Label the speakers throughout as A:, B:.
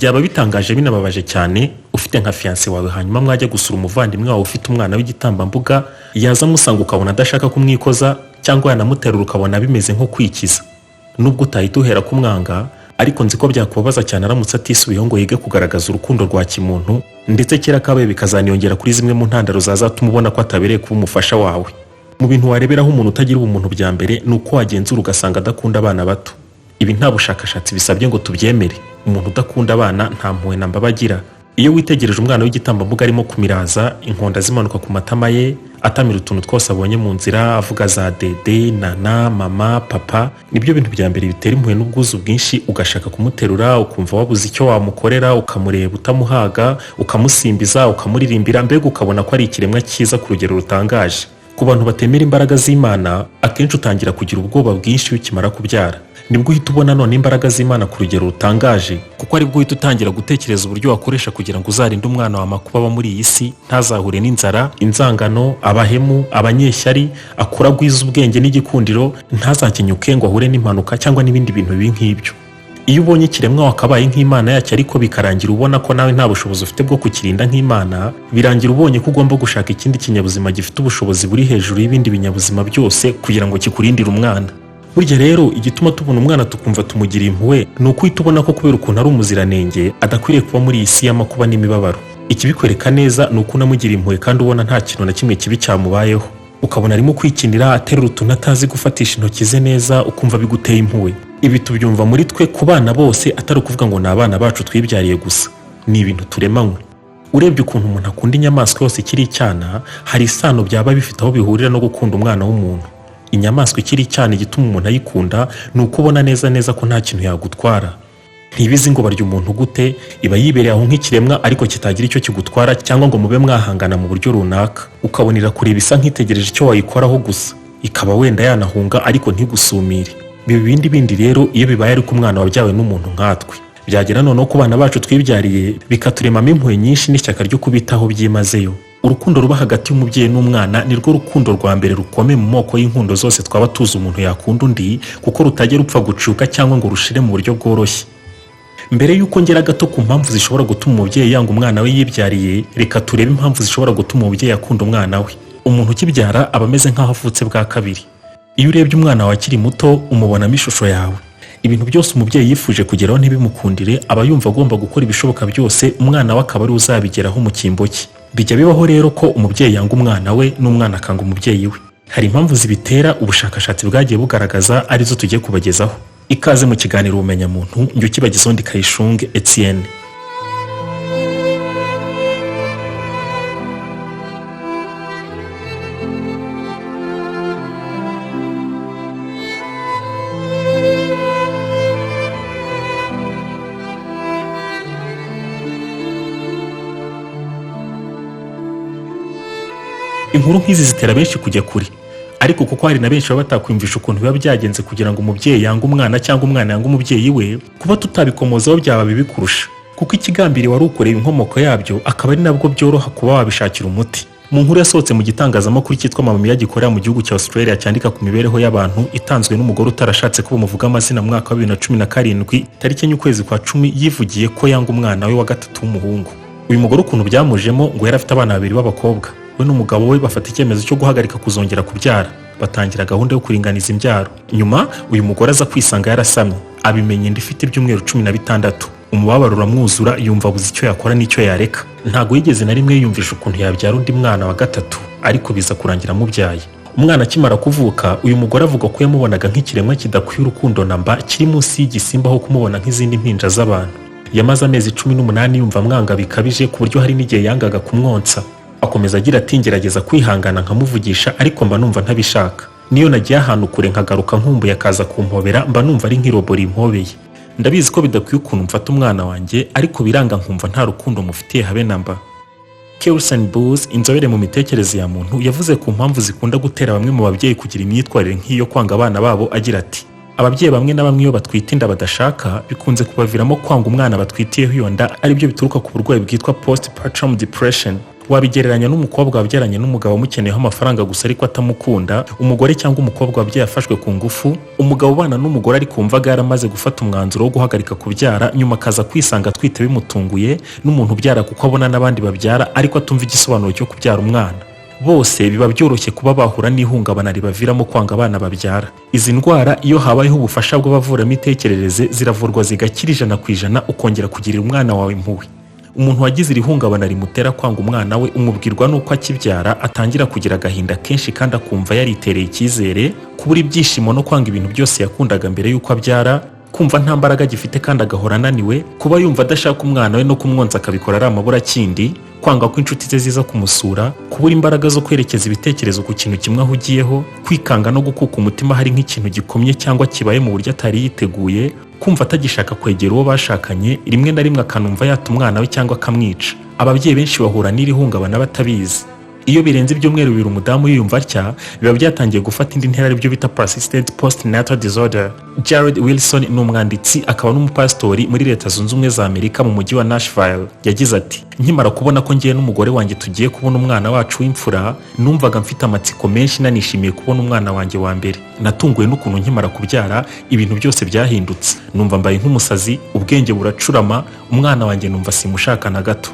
A: Byaba bitangaje binababaje cyane ufite nka fiancé wawe hanyuma mwajya gusura umuvandimwe wawe ufite umwana w'igitambambuga yaza musanga ukabona adashaka kumwikoza cyangwa yanamuterura ukabona bimeze nko kwikiza. Nubwo utahita uhera kumwanga, ariko nzi ko byakubabaza cyane aramutse atisubiyeho ngo yige kugaragaza urukundo rwa kimuntu, ndetse kera kabaye bikazaniyongera kuri zimwe mu ntandaro zazatuma ubona ko atabereye kuba umufasha wawe. Mu bintu wareberaho umuntu utagira ubumuntu bya mbere nuko wagenzura ugasanga adakunda abana bato. Ibi nta bushakashatsi bisabye ngo tubyemere. Umuntu udakunda abana nta mpuhwe na mbabagira. Iyo witegereje umwana w'igitambambuga arimo kumiraza, inkonda zimanuka ku matama ye, atamira utuntu twose abonye mu nzira, avuga za dede, nana, mama, papa, nibyo bintu bya mbere bitera impuhwe n'ubwuzu bwinshi, ugashaka kumuterura, ukumva wabuze icyo wamukorera, ukamureba utamuhaga, ukamusimbiza, ukamuririmbira, mbega ukabona ko ari ikiremwa cyiza ku rugero rutangaje. Ku bantu batemera imbaraga z'Imana, akenshi utangira kugira ubwoba bwinshi ukimara kubyara. Nibwo uhita ubona none imbaraga z'Imana ku rugero rutangaje, kuko aribwo uhita utangira gutekereza uburyo wakoresha kugira ngo uzarinde umwana wa makuba aba muri iyi si ntazahure n'inzara, inzangano, abahemu, abanyeshyari, akuragwiza ubwenge n'igikundiro, ntazakenyuke ngo ahure n'impanuka cyangwa n'ibindi bintu bibi nk'ibyo. Iyo ubonye ikiremwa wakabaye nk'Imana yacyo ariko bikarangira ubona ko nawe nta bushobozi ufite bwo kukirinda nk'Imana, birangira ubonye ko ugomba gushaka ikindi kinyabuzima gifite ubushobozi buri hejuru y'ibindi binyabuzima byose kugira ngo kikurindire umwana. Burya rero igituma tubona umwana tukumva tumugiriye impuhwe ni uko uhita ubona ko kubera ukuntu ari umuziranenge adakwiriye kuba muri iyi si y'amakuba n'imibabaro. Ikibikwereka neza ni uko unamugiriye impuhwe kandi ubona nta kintu na kimwe kibi cyamubayeho. Ukabona arimo kwikinira aterura utuntu atazi gufatisha intoki ze neza, ukumva biguteye impuhwe. Ibi tubyumva muri twe ku bana bose, atari ukuvuga ngo ni abana bacu twibyariye gusa. Ni ibintu turemanywe. Urebye ukuntu umuntu akunda inyamaswa yose ikiri icyana, hari isano byaba bifite aho bihurira no gukunda umwana w'umuntu. Inyamaswa ikiri icyana igituma umuntu ayikunda ni uko ubona neza ko nta kintu yagutwara. Ntibizi ngo barya umuntu gute, iba yibereye aho nk'ikiremwa ariko kitagira icyo kigutwara cyangwa ngo mube mwahangana mu buryo runaka. Ukabonera kureba isa nk'itegereje icyo wayikoraho gusa, ikaba wenda yanahunga ariko ntigusumire. Bindi rero iyo bibaye ariko umwana wabyawe n'umuntu nkatwe, byagera noneho ku bana bacu twibyariye bikaturemamo impuhwe nyinshi n'ishyaka ryo kubitaho byimazeyo. Urukundo ruba hagati y'umubyeyi n'umwana ni rwo rukundo rwa mbere rukomeye mu moko y'inkundo zose twaba tuzi umuntu yakunda undi, kuko rutajya rupfa gucuka cyangwa ngo rushire mu buryo bworoshye. Mbere y'uko ngera gato ku mpamvu zishobora gutuma umubyeyi yanga umwana we yibyariye, reka turebe impamvu zishobora gutuma umubyeyi akunda umwana we. Umuntu ukibyara aba ameze nk'aho avutse bwa kabiri. Iyo urebye umwana wawe akiri muto umubonamo ishusho yawe. Ibintu byose umubyeyi yifuje kugeraho ntibimukundire, aba yumva agomba gukora ibishoboka byose umwana we akaba ari uzabigeraho mu cyimbo cye. Bijya bibaho rero ko umubyeyi yanga umwana we n'umwana akanga umubyeyi we. Hari impamvu zibitera ubushakashatsi bwagiye bugaragaza, arizo tugiye kubagezaho. Ikaze mu kiganiro Umenya muntu, njye ukibagezaho ndi Kayishunge Etienne. Inkuru nk'izi zitera benshi kujya kure, ariko kuko hari na benshi baba batakwiyumvisha ukuntu biba byagenze kugira ngo umubyeyi yanga umwana cyangwa umwana yanga umubyeyi we, kuba tutabikomozaho byaba bibi kurusha, kuko ikigambiriye wari ukoreye inkomoko yabyo akaba ari nabwo byoroha kuba wabishakira umuti. Mu nkuru yasohotse mu gitangazamakuru cyitwa Amamiya gikorera mu gihugu cya Australia cyandika ku mibereho y'abantu, itanzwe n'umugore utarashatse ko bamuvuga amazina mu mwaka wa 2017 tariki y'ukwezi kwa 10, yivugiye ko yanga umwana we wa gatatu w'umuhungu. Uyu mugore ukuntu byamujemo ngo yari afite abana babiri b'abakobwa. We n'umugabo we bafata icyemezo cyo guhagarika kuzongera kubyara, batangira gahunda yo kuringaniza imbyaro. Nyuma uyu mugore aza kwisanga yarasamye, abimenye inda ifite ibyumweru 16. Umubabaro uramwuzura, yumva abuze icyo yakora n'icyo yareka. Ntago yigeze na rimwe yiyumvisha ukuntu yabyara undi mwana wa gatatu, ariko biza kurangira mubyaye. Umwana akimara kuvuka, uyu mugore avuga ko yamubonaga nk'ikiremwa kidakwiye urukundo namba, kiri munsi y'igisimba aho kumubona nk'izindi mpinja z'abantu. Yamaze amezi 18 yumva mwanga bikabije ku buryo hari n'igihe yangaga kumwonsa. Akomeza agira ati ngerageza kwihangana nkamuvugisha ariko mba numva ntabishaka. Niyo nagiye ahantu kure nkagaruka nkumbuye akaza kumpobera, mba numva ari nk'irobori impobeye. Ndabizi ko bidakwiye ukuntu mfata umwana wanjye, ariko biranga nkumva nta rukundo mufitiye habe namba. Kelsen Booth, inzobere mu mitekerereze ya muntu, yavuze ku mpamvu zikunda gutera bamwe mu babyeyi kugira imyitwarire nk'iyo kwanga abana babo, agira ati ababyeyi bamwe na bamwe iyo batwite inda badashaka, bikunze kubaviramo kwanga umwana batwitiyeho iyo nda, aribyo bituruka ku burwayi bwitwa postpartum depression. Wabigereranya n'umukobwa wabyaranye n'umugabo umukeneyeho amafaranga gusa ariko atamukunda, umugore cyangwa umukobwa wabyaye afashwe ku ngufu, umugabo ubana n'umugore ari kumvaga yaramaze gufata umwanzuro wo guhagarika kubyara nyuma akaza kwisanga atwite bimutunguye, n'umuntu ubyara kuko abona n'abandi babyara ariko atumva igisobanuro cyo kubyara umwana. Bose biba byoroshye kuba bahura n'ihungabana ribaviramo kwanga abana babyara. Izi ndwara iyo habayeho ubufasha bw'abavuramitekerereze ziravurwa zigakira 100% ukongera kugirira umwana wawe impuhwe. Umuntu wagize iri hungabana rimutera kwanga umwana we umubwirwa nuko akibyara atangira kugira agahinda kenshi kandi akumva yaritereye icyizere, kubura ibyishimo no kwanga ibintu byose yakundaga mbere y'uko abyara, kumva nta mbaraga gifite kandi agahora ananiwe, kuba yumva adashaka umwana we no kumwonsa akabikora ari amaburakindi, kwanga ko inshuti ze ziza kumusura, kubura imbaraga zo kwerekeza ibitekerezo ku kintu kimwe ahugiyeho, kwikanga no gukuka umutima hari nk'ikintu gikomye cyangwa kibaye mu buryo atari yiteguye, kumva atagishaka kwegera uwo bashakanye, rimwe na rimwe akanumva yata umwana we cyangwa akamwica. Ababyeyi benshi bahura n'iri hungabana batabizi. Iyo birenze ibyumweru bibiri umudamu yiyumva atya, biba byatangiye gufata indi ntera aribyo bita persistent postnatal disorder. Jared Wilson ni umwanditsi akaba n'umupastori muri Leta Zunze Ubumwe za Amerika mu mujyi wa Nashville. Yagize ati, nkimara kubona ko ngiye n'umugore wanjye tugiye kubona umwana wacu w'imfura, numvaga mfite amatsiko menshi nanishimiye kubona umwana wanjye wa mbere. Natunguwe n'ukuntu nkimara kubyara ibintu byose byahindutse. Numva mbaye nk'umusazi, ubwenge buracurama, umwana wanjye numva simushaka na gato.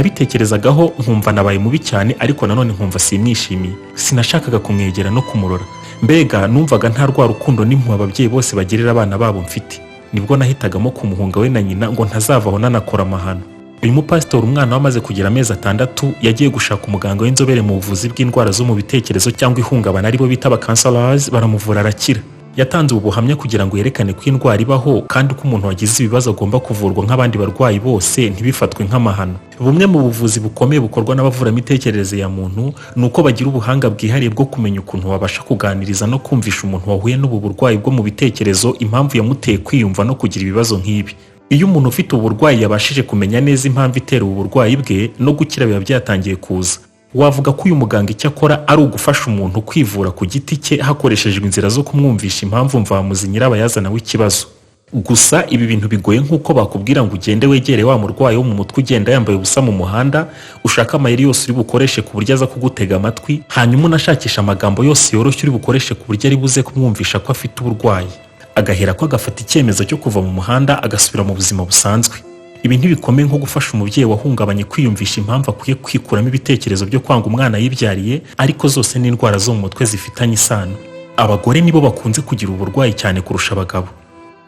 A: Nabitekerezagaho nkumva nabaye mubi cyane ariko nanone nkumva simwishimiye. Sinashakaga kumwegera no kumurora. Mbega numvaga nta rwa rukundo n'impuhwe ababyeyi bose bagirira abana babo mfite. Nibwo nahitagamo kumuhunga we na nyina ngo ntazavaho nanakora amahano. Uyu mupastori umwana wamaze kugira amezi 6 yagiye gushaka umuganga w'inzobere mu buvuzi bw'indwara zo mu bitekerezo cyangwa ihungabana aribo bita counselors, baramuvura arakira. Yatanze ubuhamya kugira ngo yerekane ko indwara ibaho kandi ko umuntu wagize ibibazo agomba kuvurwa nk'abandi barwayi bose ntibifatwe nk'amahano. Bumwe mu buvuzi bukomeye bukorwa n'abavuramitekerereze ya muntu nuko bagira ubuhanga bwihariye bwo kumenya ukuntu wabasha kuganiriza no kumvisha umuntu wahuye n'ubu burwayi bwo mu bitekerezo impamvu yamuteye kwiyumva no kugira ibibazo nk'ibi. Iyo umuntu ufite uburwayi yabashije kumenya neza impamvu itera ubu burwayi bwe no gukira biba byatangiye kuza. Wavuga ko uyu muganga icyo akora ari ugufasha umuntu kwivura ku giti cye hakoreshejwe inzira zo kumwumvisha impamvu mvamuzi nyirabayazana w'ikibazo. Gusa ibi bintu bigoye nk'uko bakubwira ngo ugende wegere wa murwayi wo mu mutwe ugenda yambaye ubusa mu muhanda, ushaka amayeri yose uri bukoreshe ku buryo aza kugutega amatwi, hanyuma unashakisha amagambo yose yoroshye uri bukoreshe ku buryo ari buze kumwumvisha ko afite uburwayi. Agahera ko agafata icyemezo cyo kuva mu muhanda agasubira mu buzima busanzwe. Ibi ntibikomeye nko gufasha umubyeyi wahungabanye kwiyumvisha impamvu akwiye kwikuramo ibitekerezo byo kwanga umwana yibyariye, ariko zose ni indwara zo mu mutwe zifitanye isano. Abagore nibo bakunze kugira uburwayi cyane kurusha abagabo.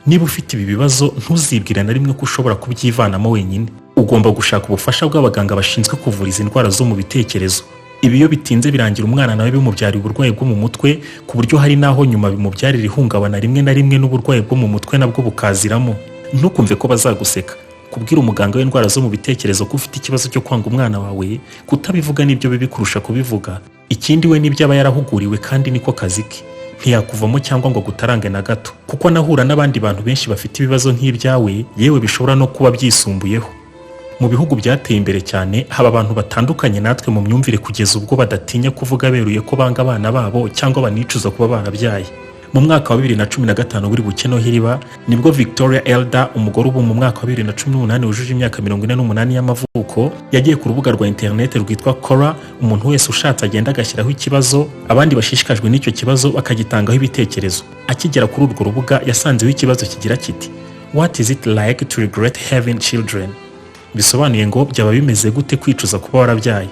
A: Niba ufite ibi bibazo ntuzibwira na rimwe ko ushobora kubyivanamo wenyine. Ugomba gushaka ubufasha bw'abaganga bashinzwe kuvura izi ndwara zo mu bitekerezo. Ibi iyo bitinze birangira umwana nawe bimubyarira uburwayi bwo mu mutwe, ku buryo hari naho nyuma bimubyarira ihungabana rimwe na rimwe n'uburwayi bwo mu mutwe nabwo bukaziramo. Ntukumve ko bazaguseka. Kubwira umuganga w'indwara zo mu bitekerezo ko ufite ikibazo cyo kwanga umwana wawe, kutabivuga nibyo bibi kurusha kubivuga. Ikindi we nibyo aba yarahuguriwe kandi niko kazi ke. Ntiyakuvamo cyangwa ngo gutarange na gato, kuko nahura n'abandi bantu benshi bafite ibibazo nk'ibyawe, yewe bishobora no kuba byisumbuyeho. Mu bihugu byateye imbere cyane haba abantu batandukanye natwe mu myumvire kugeza ubwo badatinya kuvuga beruye ko banga abana babo cyangwa banicuza kuba barabyaye. Mu mwaka wa 2015 buri buke no hiriba nibwo Victoria Elder, umugore ubu mu mwaka wa 2018 wujuje imyaka 48 y'amavuko, yagiye ku rubuga rwa internet rwitwa Quora. Umuntu wese ushatse agenda agashyiraho ikibazo, abandi bashishikajwe n'icyo kibazo bakagitangaho ibitekerezo. Akigera kuri urwo rubuga yasanzeho ikibazo kigira kiti, What is it like to regret having children? Bisobanuye ngo byaba bimeze gute kwicuza kuba warabyaye.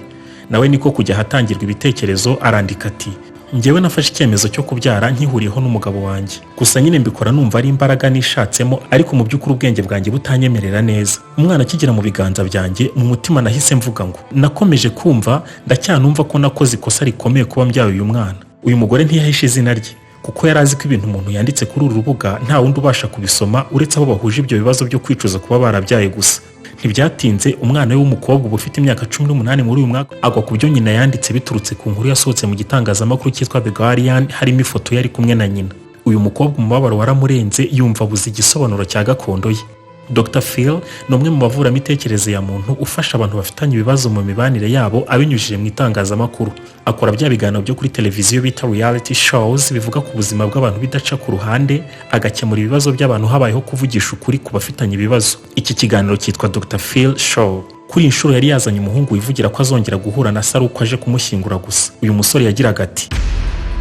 A: Nawe niko kujya hatangirwa ibitekerezo, arandika ati, njyewe nafashe icyemezo cyo kubyara nkihuriyeho n'umugabo wanjye. Gusa nyine mbikora numva ari imbaraga nishatsemo, ariko mu by'ukuri ubwenge bwanjye butanyemerera neza. Umwana akigera mu biganza byanjye, mu mutima nahise mvuga ngo nakomeje kumva ndacyanumva ko nakoze ikosa rikomeye kuba mbyaye uyu mwana. Uyu mugore ntiyahishe izina rye, kuko yari azi ko ibintu umuntu yanditse kuri uru rubuga nta wundi ubasha kubisoma uretse abo bahuje ibyo bibazo byo kwicuza kuba barabyaye gusa. Ntibyatinze umwana we w'umukobwa ubu ufite imyaka 18 muri uyu mwaka agwa ku byo nyina yanditse biturutse ku nkuru yasohotse mu gitangazamakuru cyitwa The Guardian, harimo ifoto yari kumwe na nyina. Uyu mukobwa umubabaro waramurenze, yumva abuze igisobanuro cya gakondo ye. Dr. Phil ni umwe mu bavuramitekerereze ya muntu ufasha abantu bafitanye ibibazo mu mibanire yabo abinyujije mu itangazamakuru. Akora bya biganiro byo kuri televiziyo bita reality shows bivuga ku buzima bw'abantu bidaca ku ruhande, agakemura ibibazo by'abantu habayeho kuvugisha ukuri ku bafitanye ibibazo. Iki kiganiro cyitwa Dr. Phil Show. kuri inshuro yari yazanye umuhungu wivugira ko azongera guhura na se uko aje kumushyingura gusa. Uyu musore yagiraga ati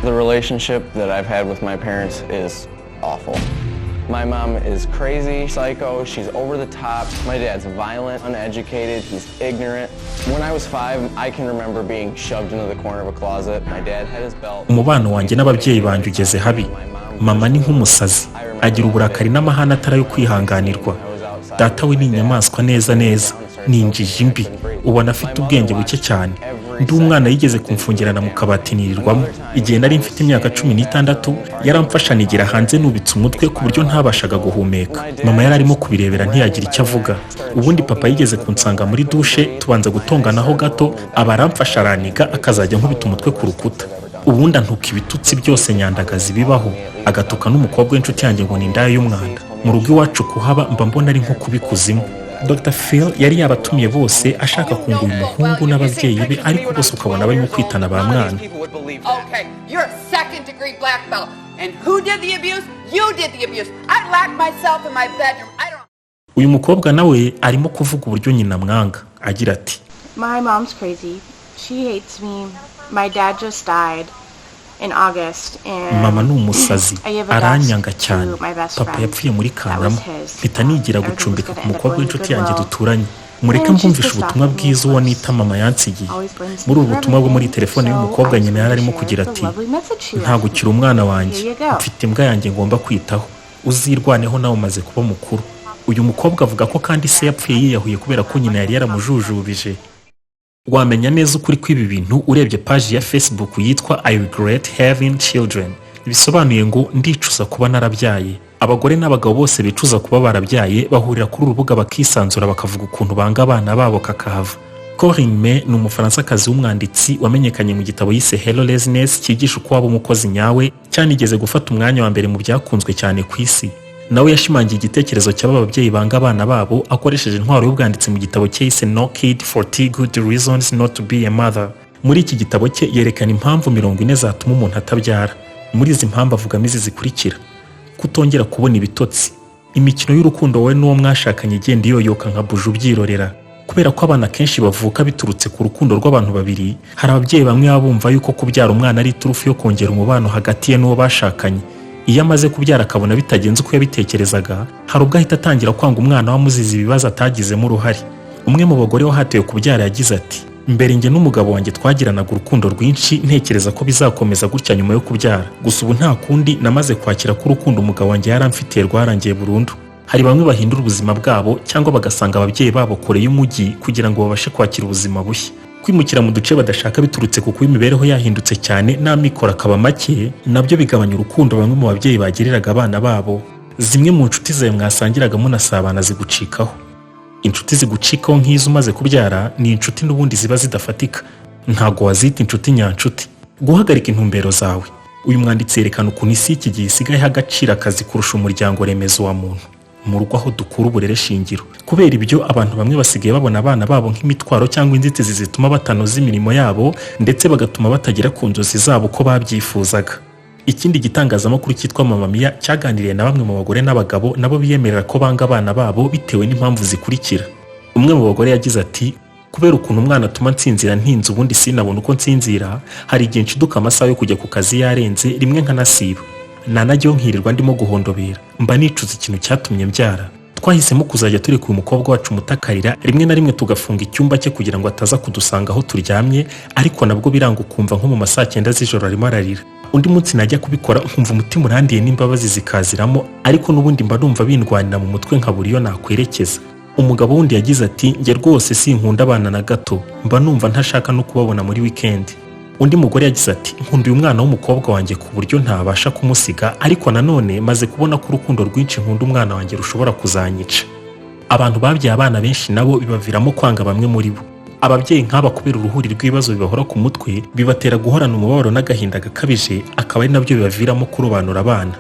B: The relationship that I've had with my parents is awful. My mom is crazy, psycho, she's over the top. My dad's violent, uneducated, he's ignorant. When I was 5, I can remember being shoved into the corner of a closet. My dad had his belt.
A: Umubano wanjye n'ababyeyi banjye ugeze habi. Mama ni nk'umusazi, agira uburakari n'amahane atari yo kwihanganirwa. Data we ni inyamaswa neza, ni injiji mbi, ubona afite ubwenge buke cyane. Ndi umwana yigeze kumfungirana mu kabati nirirwamo. Igihe nari mfite imyaka 16 yaramfasha nigira hanze nubitse umutwe ku buryo ntabashaga guhumeka. Mama yari arimo kubirebera ntiyagira icyo avuga. Ubundi papa yigeze kunsanga muri dushe tubanza gutonganaho gato, abaramfasha araniga akazajya nkubita umutwe ku rukuta. Ubundi antuka ibitutsi byose nyandagazi bibaho, agatuka n'umukobwa w'inshuti yanjye ngo ni indaya y'umwanda. Mu rugo iwacu kuhaba mba mbona ari nko kubikuzimu. Dr. Phil yari yabatumiye bose ashaka kunga uyu muhungu n'ababyeyi be, ariko bose ukabona barimo kwitana ba mwana.
C: Okay, you're a second degree black belt. And who did the abuse? You did the abuse. I locked myself in my bedroom. I don't.
A: Uyu mukobwa nawe arimo kuvuga uburyo nyina mwanga, agira ati
D: My mom's crazy. She hates me. My dad just died in August and
A: mama ni umusazi, aranyanga cyane. Papa yapfuye muri Kanama, mpita nigira gucumbika ku mukobwa w'inshuti yanjye duturanye. Mureke mvumvisha ubutumwa bwiza uwo nita mama yansigiye. Muri ubu butumwa bwo muri telefone y'umukobwa nyina yari arimo kugira ati nta gukira umwana wanjye, mfite imbwa yanjye ngomba kwitaho, uzirwaneho nawe umaze kuba mukuru. Uyu mukobwa avuga ko kandi se yapfuye yiyahuye kubera ko nyina yari yaramujujubije. Wamenya neza ukuri kw'ibi bintu urebye page ya Facebook yitwa I regret having children. Bisobanuye ngo ndicuza kuba narabyaye. Abagore n'abagabo bose bicuza kuba barabyaye bahurira kuri urubuga bakisanzura bakavuga ukuntu banga abana babo kakahava. Corinne ni umufaransakazi w'umwanditsi wamenyekanye mu gitabo yise Hello Laziness cyigisha uko waba umukozi nyawe, cyanigeze gufata umwanya wa mbere mu byakunzwe cyane ku isi. Nawe yashimangiye igitekerezo cy'ababyeyi banga abana babo akoresheje intwaro y'ubwanditsi mu gitabo cye yise No Kid 40 Good Reasons Not to Be a Mother. Muri iki gitabo cye yerekana impamvu 40 zatuma umuntu atabyara. Muri izi mpamvu avugamo izi zikurikira: kutongera kubona ibitotsi, imikino y'urukundo wowe n'uwo mwashakanye igenda iyoyoka nka buju byirorera. Kubera ko abana kenshi bavuka biturutse ku rukundo rw'abantu babiri, hari ababyeyi bamwe babumva yuko kubyara umwana ari turufu yo kongera umubano hagati ye n'uwo bashakanye. Iyo amaze kubyara akabona bitagenze uko yabitekerezaga, hari ubwo ahita atangira kwanga umwana wamuzize ibibazo atagizemo uruhare. Umwe mu bagore wahatiwe kubyara yagize ati mbere njye n'umugabo wanjye twagiranaga urukundo rwinshi, ntekereza ko bizakomeza gutya nyuma yo kubyara. Gusa ubu nta kundi, namaze kwakira ko urukundo umugabo wanjye yaramfitiye rwarangiye burundu. Hari bamwe bahindura ubuzima bwabo cyangwa bagasanga ababyeyi babo kure y'umujyi kugira ngo babashe kwakira ubuzima bushya. Kwimukira mu duce badashaka biturutse kuko imibereho yahindutse cyane n'amikoro akaba make, nabyo bigabanya urukundo bamwe mu babyeyi bagiriraga abana babo. Zimwe mu nshuti zawe mwasangiraga munasabana zigucikaho. Inshuti zigucikaho nk'izo umaze kubyara ni inshuti n'ubundi ziba zidafatika, ntago wazita inshuti nyanshuti. Guhagarika intumbero zawe. Uyu mwanditsi yerekana ukuntu isi iki gihe isigaye agaciro akazi kurusha umuryango remezo wa muntu mu rugo aho dukura uburere shingiro. Kubera ibyo abantu bamwe basigaye babona abana babo nk'imitwaro cyangwa inzitizi zituma batanoza imirimo yabo, ndetse bagatuma batagera ku nzozi zabo uko babyifuzaga. Ikindi gitangazamakuru cyitwa Mama cyaganiriye na bamwe mu bagore n'abagabo nabo biyemerera ko banga abana babo bitewe n'impamvu zikurikira. Umwe mu bagore yagize ati kubera ukuntu umwana atuma nsinzira ntinze ubundi sinabona uko nsinzira, hari igihe nshiduka amasaha yo kujya ku kazi yarenze, rimwe nkanasiba. Nanajyeho nkirirwa ndimo guhondobera, mba nicuza ikintu cyatumye mbyara. Twahisemo kuzajya turi ku mukobwa wacu mutakarira, rimwe na rimwe tugafunga icyumba cye kugira ngo ataza kudusanga aho turyamye, ariko nabwo biranga ukumva nko mu masaa 9 z'ijoro arimo ararira. Undi munsi najya kubikora nkumva umutima urandiye n'imbabazi zikaziramo, ariko n'ubundi mba numva bindwanira mu mutwe nkabura iyo nakwerekeza. Umugabo wundi yagize ati njye rwose sinkunda abana na gato, mba numva ntashaka no kubabona muri weekend. Undi mugore yagize ati nkunda uyu mwana w'umukobwa wanjye ku buryo ntabasha kumusiga, ariko nanone maze kubona ko urukundo rwinshi nkunda umwana wanjye rushobora kuzanyica. Abantu babyaye abana benshi nabo bibaviramo kwanga bamwe muri bo. Ababyeyi nk'aba kubera uruhuri rw'ibibazo bibahora ku mutwe bibatera guhorana umubabaro n'agahinda gakabije, akaba ari nabyo bibaviramo kurobanura abana.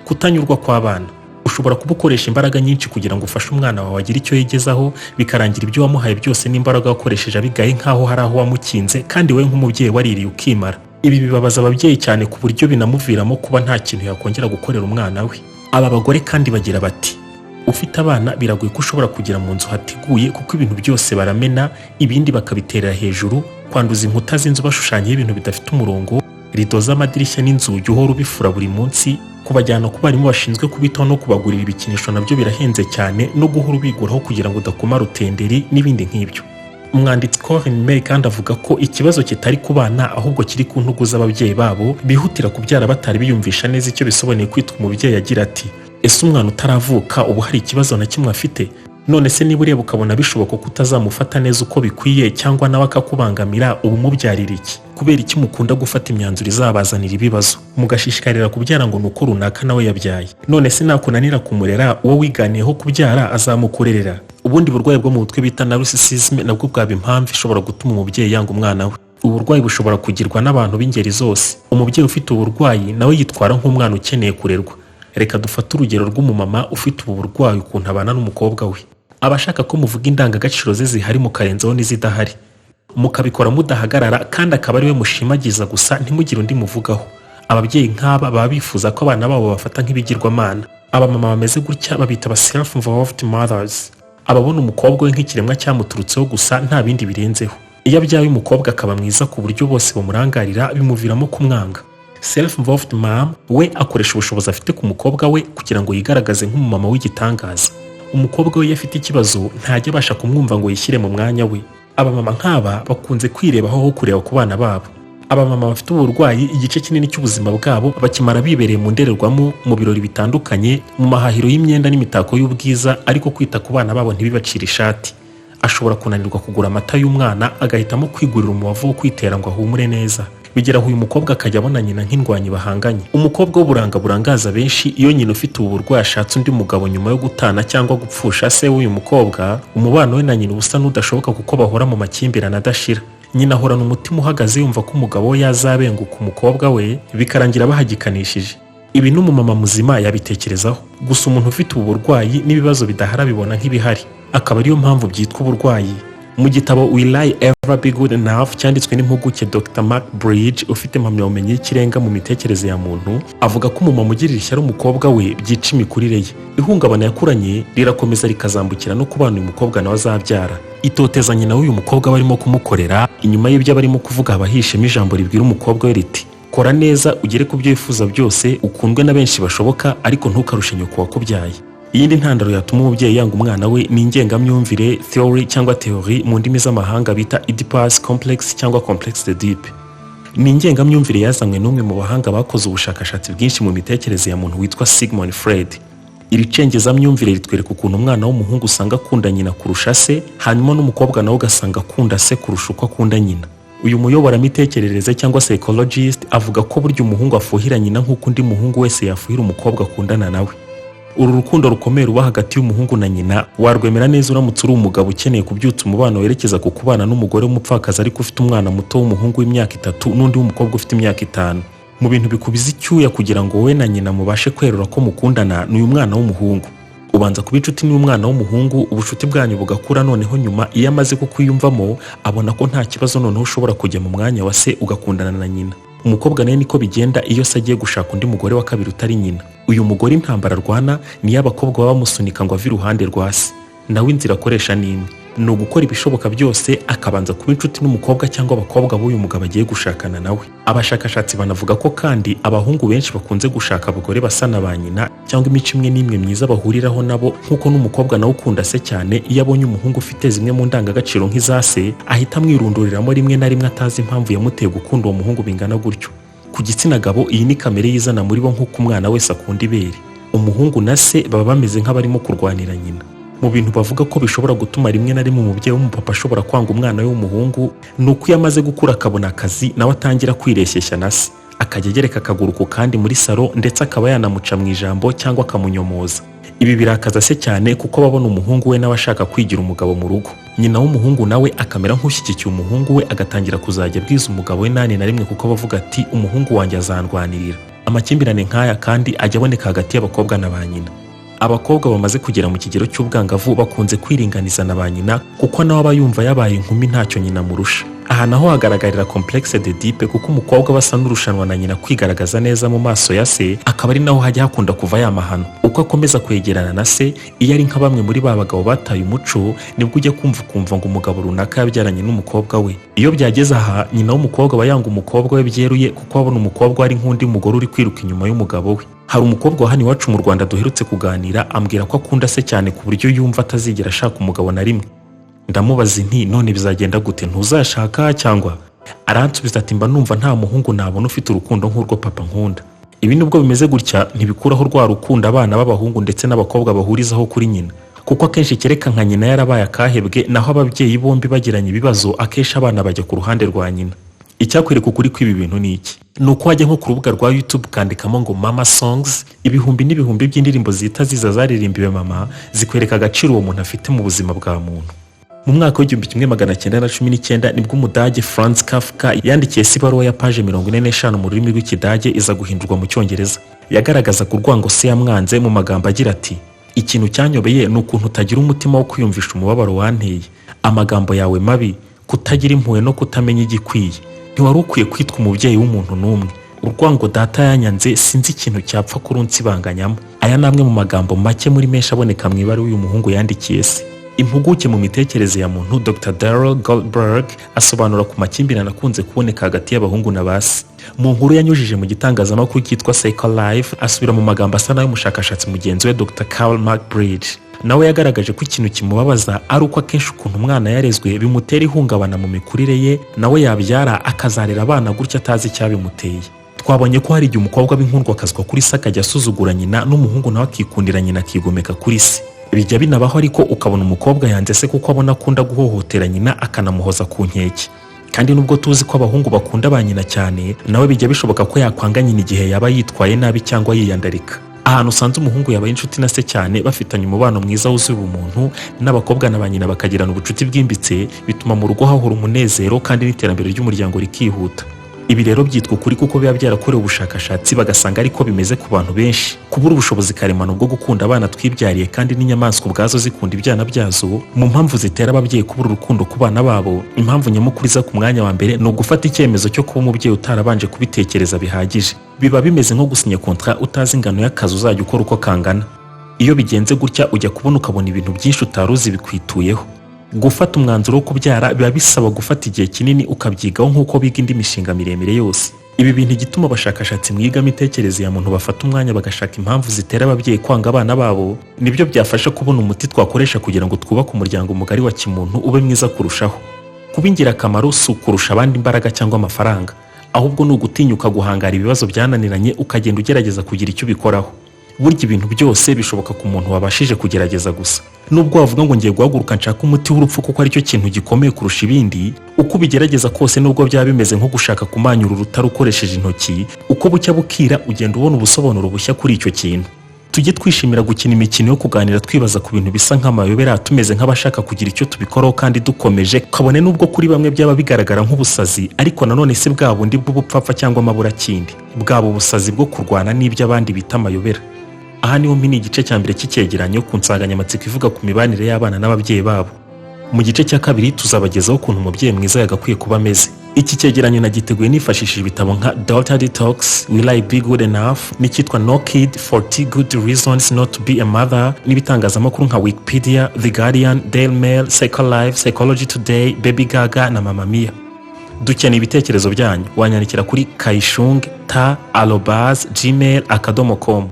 A: Kutanyurwa kw'abana. Ushobora kuba ukoresha imbaraga nyinshi kugira ngo ufashe umwana wawe agire icyo yigezaho, bikarangira ibyo wamuhaye byose n'imbaraga wakoresheje abigaye nk'aho hari aho wamukinze, kandi we nk'umubyeyi waririye ukimara. Ibi bibabaza ababyeyi cyane ku buryo binamuviramo kuba nta kintu yakongera gukorera umwana we. Aba bagore kandi bagira bati ufite abana biragoye ko ushobora kugera mu nzu hateguye kuko ibintu byose baramena ibindi bakabiterera hejuru, kwanduza inkuta z'inzu bashushanyaho ibintu bidafite umurongo, rido z'amadirishya n'inzugi uhora ubifura buri munsi, kubajyana ku barimu bashinzwe kubitaho no kubagurira ibikinisho nabyo birahenze cyane, no guhora ubiguraho kugira ngo udakoma rutenderi n'ibindi nk'ibyo. Umwanditsi Umenya kandi avuga ko ikibazo kitari ku bana ahubwo kiri ku ntugu z'ababyeyi babo bihutira kubyara batari biyumvisha neza icyo bisobanuye kwitwa umubyeyi. Agira ati, ese umwana utaravuka ubu hari ikibazo na kimwe afite? None se niba ureba ukabona bishoboka ko utazamufata neza uko bikwiye cyangwa nawe akakubangamira, ubu mubyarira iki? Kubera iki mukunda gufata imyanzuro izabazanira ibibazo mugashishikarira kubyara ngo nuko runaka nawe yabyaye? None se nakunanira kumurera, uwo wiganiyeho kubyara azamukurerera? Ubundi burwayi bwo mu mutwe bita narcissism nabwo bwaba impamvu ishobora gutuma umubyeyi yanga umwana we. Uburwayi bushobora kugirwa n'abantu b'ingeri zose. Umubyeyi ufite uburwayi nawe yitwara nk'umwana ukeneye kurerwa. Reka dufate urugero rw'umumama ufite ubu burwayi ukuntu abana n'umukobwa we. Abashaka ko muvuga indangagaciro ze zihari mukarenzaho n'izidahari, mukabikora mudahagarara, kandi akaba ari we mushimagiza gusa ntimugire undi muvugaho. Ababyeyi nk'aba baba bifuza ko abana babo bafata nk'ibigirwamana. Abamama bameze gutya babita aba self-involved mothers. Ababona umukobwa we nk'ikiremwa cyamuturutseho gusa nta bindi birenzeho. Iyo abyaye umukobwa akaba mwiza ku buryo bose bamurangarira, bimuviramo kumwanga. Self-involved mom we akoresha ubushobozi afite ku mukobwa we kugira ngo yigaragaze nk'umumama w'igitangaza. Umukobwa we yafite ikibazo ntajya abasha kumwumva ngo yishyire mu mwanya we. Abamama nk'aba bakunze kwirebaho aho kureba ku bana babo. Abamama bafite uburwayi igice kinini cy'ubuzima bwabo bakimara bibereye mu ndorerwamo, mu birori bitandukanye, mu mahahiro y'imyenda n'imitako y'ubwiza, ariko kwita ku bana babo ntibibacire ishati. Ashobora kunanirwa kugura amata y'umwana agahitamo kwigurira umubavu wo kwitera ngo ahumure neza. Bigera aho uyu mukobwa akajya abona nyina nk'indwanyi bahanganye. Umukobwa w'uburanga burangaza benshi, iyo nyina ufite ubu burwayi ashatse undi mugabo nyuma yo gutana cyangwa gupfusha se w'uyu mukobwa, umubano we na nyina ubusa n'udashoboka kuko bahora mu makimbirane adashira. Nyina ahorana umutima uhagaze yumva ko umugabo we yazabenguka umukobwa we, bikarangira bahagikanishije. Ibi n'umumama muzima yabitekerezaho. Gusa umuntu ufite ubu burwayi n'ibibazo bidahara bibona nk'ibihari, akaba ariyo mpamvu byitwa uburwayi. Mu gitabo Will I Ever Be Good Enough cyanditswe n'impuguke Dr. Mark Bridge ufite impamyabumenyi y'ikirenga mu mitekerereze ya muntu, avuga ko umumama ugirira ishyari umukobwa we byica imikurire ye. Ihungabana yakuranye rirakomeza rikazambukira no ku bana uyu mukobwa nawe azabyara. Itoteza nyina w'uyu mukobwa barimo kumukorera, inyuma y'ibyo barimo kuvuga abahishemo ijambo ribwira umukobwa we riti, kora neza ugere ku byo wifuza byose, ukundwe na benshi bashoboka, ariko ntukarushe nyoko wakubyaye. Iyindi ntandaro yatuma umubyeyi yanga umwana we ni ingengamyumvire, theory cyangwa theory mu ndimi z'amahanga bita Oedipus complex cyangwa complex d'Oedipe. Ni ingengamyumvire yazanywe n'umwe mu bahanga bakoze ubushakashatsi bwinshi mu mitekerereze ya muntu witwa Sigmund Freud. Iri cengezamyumvire ritwereka ukuntu umwana w'umuhungu usanga akunda nyina kurusha se, hanyuma n'umukobwa nawe ugasanga akunda se kurusha uko akunda nyina. Uyu muyoboramitekerereze cyangwa psychologist avuga ko burya umuhungu afuhira nyina nk'uko undi muhungu wese yafuhira umukobwa akundana nawe. Uru rukundo rukomeye ruba hagati y'umuhungu na nyina warwemera neza uramutse uri umugabo ukeneye kubyutsa umubano werekeza ku kubana n'umugore w'umupfakazi ariko ufite umwana muto w'umuhungu w'imyaka 3 n'undi w'umukobwa ufite imyaka 5. Mu bintu bikubiza icyuya kugira ngo wowe na nyina mubashe kwerura ko mukundana n'uyu mwana w'umuhungu. Ubanza kuba inshuti n'umwana w'umuhungu, ubushuti bwanyu bugakura, noneho nyuma iyo amaze kukwiyumvamo abona ko nta kibazo, noneho ushobora kujya mu mwanya wa se ugakundana na nyina. Umukobwa nawe niko bigenda iyo se agiye gushaka undi mugore wa kabiri utari nyina. Uyu mugore intambara arwana niyo abakobwa baba bamusunika ngo ave iruhande rwa se. Nawe inzira akoresha ni imwe, ni ugukora ibishoboka byose akabanza kuba inshuti n'umukobwa cyangwa abakobwa b'uyu mugabo agiye gushakana nawe. Abashakashatsi banavuga ko kandi abahungu benshi bakunze gushaka abagore basa na ba nyina cyangwa imico imwe n'imwe myiza bahuriraho nabo, nk'uko n'umukobwa nawe ukunda se cyane iyo abonye umuhungu ufite zimwe mu ndangagaciro nk'iza se ahita amwirunduriramo rimwe na rimwe atazi impamvu yamuteye gukunda uwo muhungu bingana gutyo. Ku gitsina gabo iyi ni kamere yizana muri bo nk'uko umwana wese akunda ibere. Umuhungu na se baba bameze nk'abarimo kurwanira nyina. Mu bintu bavuga ko bishobora gutuma rimwe na rimwe umubyeyi w'umupapa ashobora kwanga umwana we w'umuhungu, ni uko iyo amaze gukura akabona akazi nawe atangira kwireshyeshya na se, akajya agereka akaguru ku kandi muri salo, ndetse akaba yanamuca mu ijambo cyangwa akamunyomoza. Ibi birakaza se cyane kuko babona umuhungu we nawe ashaka kwigira umugabo mu rugo. Nyina w'umuhungu nawe akamera nk'ushyigikiye umuhungu we, agatangira kuzajya abwiza umugabo we nani na rimwe kuko bavuga ati umuhungu wanjye azandwanirira. Amakimbirane nk'aya kandi ajya aboneka hagati y'abakobwa na ba nyina. Abakobwa bamaze kugera mu kigero cy'ubwangavu bakunze kwiringaniza na ba nyina kuko nawe aba yumva yabaye inkumi ntacyo nyina murusha. aha naho hagaragarira complexe de Oedipe kuko umukobwa basa n'urushanwa na nyina kwigaragaza neza mu maso ya se, akaba ari naho hajya hakunda kuva ya mahano. Uko akomeza kwegerana na se, iyo ari nka bamwe muri ba bagabo bataye umuco, nibwo ujya kumva ngo umugabo runaka yabyaranye n'umukobwa we. Iyo byageze aha, nyina w'umukobwa aba yanga umukobwa we byeruye kuko abona umukobwa ari nk'undi mugore uri kwiruka inyuma y'umugabo we. Hari umukobwa wa hano iwacu mu Rwanda duherutse kuganira, ambwira ko akunda se cyane ku buryo yumva atazigera ashaka umugabo na rimwe. Ndamubaza nti none bizagenda gute, ntuzashaka cyangwa? Aransubiza ati mba numva nta muhungu nabona ufite urukundo nk'urwo papa nkunda. Ibi nubwo bimeze gutya ntibikuraho rwa rukundo abana b'abahungu ndetse n'abakobwa bahurizaho kuri nyina, kuko akenshi kereka nka nyina yarabaye akahebwe, naho ababyeyi bombi bagiranye ibibazo akenshi abana bajya ku ruhande rwa nyina. Icyakwereka ukuri kw'ibi bintu ni iki? Nuko wajya nko ku rubuga rwa YouTube kandikamo ngo mama songs, ibihumbi n'ibihumbi by'indirimbo zita ziza zaririmbiwe mama, zikwereka agaciro uwo muntu afite mu buzima bwa muntu. Mu mwaka w'1919 nibwo Umudage Franz Kafka yandikiye ibaruwa ya page 45 mu rurimi rw'Ikidage iza guhindurwa mu Cyongereza. Yagaragazaga urwango se yamwanze mu magambo agira ati: ikintu cyanyobeye ni ukuntu utagira umutima wo kwiyumvisha umubabaro wanteye, amagambo yawe mabi, kutagira impuhwe no kutamenya igikwiye. Ntiwari ukwiye kwitwa umubyeyi w'umuntu n'umwe. Urwango data yanyanze sinzi ikintu cyapfa kurunsibanganyamo. Aya namwe mu magambo make muri menshi aboneka mu ibaruwa uyu muhungu yandikiye se. Impuguke mu mitekerereze ya muntu Dr. Daryl Goldberg asobanura ku makimbirane akunze kuboneka hagati y'abahungu na basi. Mu nkuru yanyujije mu gitangazamakuru cyitwa Psycho Life, asubira mu magambo asa n'ay'umushakashatsi mugenzi we Dr. Carl McBride. Nawe yagaragaje ko ikintu kimubabaza ari uko akenshi ukuntu umwana yarezwe bimutera ihungabana mu mikurire ye, nawe yabyara akazarera abana gutya atazi icyabimuteye. Twabonye ko hari igihe umukobwa b'inkundwa akazwa kuri se akajya asuzugura nyina, n'umuhungu nawe akikundira nyina akigomeka kuri se. Bijya binabaho ariko ukabona umukobwa yanze se kuko abona akunda guhohotera nyina akanamuhoza ku nkeke. Kandi nubwo tuzi ko abahungu bakunda ba nyina cyane, nawe bijya bishoboka ko yakwanga nyina igihe yaba yitwaye nabi cyangwa yiyandarika. Ahantu usanze umuhungu yabaye inshuti na se cyane, bafitanye umubano mwiza wuzuye ubumuntu, n'abakobwa na ba nyina bakagirana ubucuti bwimbitse, bituma mu rugo hahora umunezero kandi n'iterambere ry'umuryango rikihuta. Ibi rero byitwa ukuri kuko biba byarakorewe ubushakashatsi bagasanga ariko bimeze ku bantu benshi. Kubura ubushobozi karemano bwo gukunda abana twibyariye kandi n'inyamaswa ubwazo zikunda ibyana byazo, mu mpamvu zitera ababyeyi kubura urukundo ku bana babo, impamvu nyamukuru iza ku mwanya wa mbere ni ugufata icyemezo cyo kuba umubyeyi utarabanje kubitekereza bihagije. Biba bimeze nko gusinya kontra utazi ingano y'akazi uzajya ukora uko kangana. Iyo bigenze gutya ujya kubona ukabona ibintu byinshi utaruzi bikwituyeho. Gufata umwanzuro wo kubyara biba bisaba gufata igihe kinini ukabyigaho nk'uko biga indi mishinga miremire yose. Ibi bintu igituma abashakashatsi mwiga imitekerereze ya muntu bafata umwanya bagashaka impamvu zitera ababyeyi kwanga abana babo, nibyo byafasha kubona umuti twakoresha kugira ngo twubake umuryango mugari wa kimuntu ube mwiza kurushaho. Kuba ingirakamaro si ukurusha abandi imbaraga cyangwa amafaranga, ahubwo ni ugutinyuka guhangara ibibazo byananiranye ukagenda ugerageza kugira icyo ubikoraho. Burya ibintu byose bishoboka ku muntu wabashije kugerageza gusa. Nubwo wavuga ngo ngiye guhaguruka nshaka umuti w'urupfu kuko aricyo kintu gikomeye kurusha ibindi, uko ubigerageza kose nubwo byaba bimeze nko gushaka kumanyura urutare ukoresheje intoki, uko bucya bukira ugenda ubona ubusobanuro bushya kuri icyo kintu. Tujye twishimira gukina imikino yo kuganira twibaza ku bintu bisa nk'amayobera, tumeze nk'abashaka kugira icyo tubikoraho kandi dukomeje, kabone nubwo kuri bamwe byaba bigaragara nk'ubusazi, ariko nanone si bwa bundi bw'ubupfapfa cyangwa amaburakindi, bwaba ubusazi bwo kurwana n'ibyo abandi bita amayobera. Aha niho mpini igice cya mbere cy'icyegeranyo ku nsanganyamatsiko ivuga ku mibanire y'abana n'ababyeyi babo. Mu gice cya kabiri tuzabagezaho ukuntu umubyeyi mwiza yagakwiye kuba ameze. Iki cyegeranyo nagiteguye nifashishije ibitabo nka Daughter Detox, Will I Be Good Enough, n'icyitwa No Kid 40 Good Reasons Not to Be a Mother, n'ibitangazamakuru nka Wikipedia, The Guardian, Daily Mail, Psycho Life, Psychology Today, Baby Gaga na Mama Mia. Dukeneye ibitekerezo byanyu, wanyandikira kuri kaishung@gmail.com.